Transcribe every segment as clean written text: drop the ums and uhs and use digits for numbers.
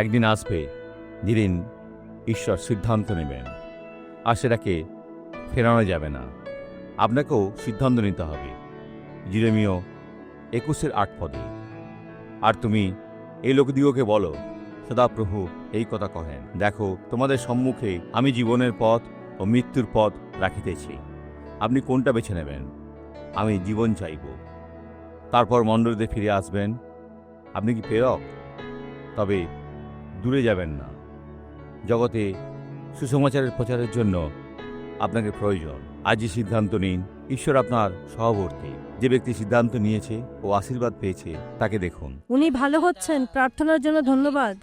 একদিন আসবে যেদিন ঈশ্বর সিদ্ধান্ত নেবেন, আর সেটাকে ফেরানো যাবে না। আপনাকেও সিদ্ধান্ত নিতে হবে। জিরেমীয় 21:8 আর তুমি এই লোকদিগকে বলো, সদাপ্রভু এই কথা কহেন, দেখো তোমাদের সম্মুখে আমি জীবনের পথ ও মৃত্যুর পথ রাখিতেছি, আপনি কোনটা বেছে নেবেন? আমি জীবন চাইব। তারপর মণ্ডলীতে ফিরে আসবেন। আপনি কি প্রেরক? তবে দূরে যাবেন না। জগতে সুসমাচারের প্রচারের জন্য আপনাকে প্রয়োজন। আজই সিদ্ধান্ত নিন। ঈশ্বর আপনার সহবর্তী। যে ব্যক্তি সিদ্ধান্ত নিয়েছে ও আশীর্বাদ পেয়েছে তাকে দেখুন। উনি ভালো হচ্ছেন, প্রার্থনার জন্য ধন্যবাদ।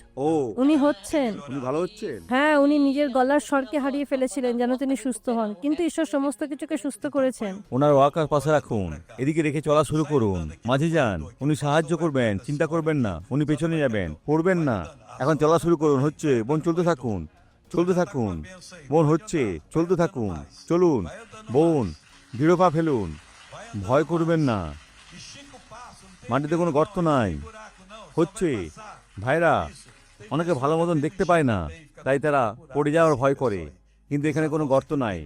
উনি হচ্ছেন। উনি ভালো হচ্ছেন। হ্যাঁ, উনি নিজের গলার স্বরকে হারিয়ে ফেলেছিলেন যেন তিনি সুস্থ হন, কিন্তু ঈশ্বর সমস্ত কিছুকে সুস্থ করেছেন। ওনার ওয়াকার পাশে রাখুন, এদিকে রেখে চলা শুরু করুন। মাঝে যান, উনি সাহায্য করবেন। চিন্তা করবেন না, উনি পেছনে যাবেন, পড়বেন না। এখন চলা শুরু করুন। হচ্ছে, বোন চলতে থাকুন, চলতে থাকুন। বোন হচ্ছে, চলতে থাকুন, চলুন। বোন দৃঢ় পা ফেলুন, ভয় করবেন না। মাটিতে কোনো গর্ত নাই। হচ্ছে, ভাইরা অনেকে ভালো মতন দেখতে পায় না, তাই তারা পড়ে যাওয়ার ভয় করে, কিন্তু এখানে কোনো গর্ত নাই।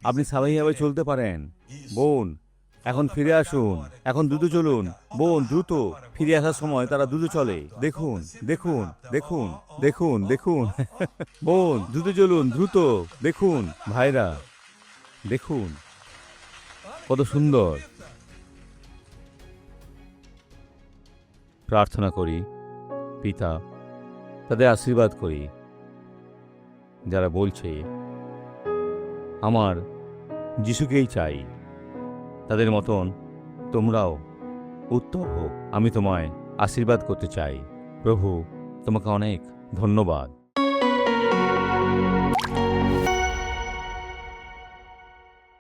আপনি স্বাভাবিকভাবে চলতে পারেন। বোন এখন ফিরে আসুন, এখন দ্রুত চলুন। বোন দ্রুত ফিরে আসার সময় তারা দ্রুত চলে। দেখুন, দেখুন, দেখুন, দেখুন, দেখুন। বোন দ্রুত চলুন, দ্রুত দেখুন। ভাইরা দেখুন কত সুন্দর। প্রার্থনা করি, পিতা, তাদের আশীর্বাদ করি যারা বলছে আমার যিশুকেই চাই। তাদের মতন তোমরাও উত্তর হোক। আমি তোমায় আশীর্বাদ করতে চাই। প্রভু, তোমাকে অনেক ধন্যবাদ।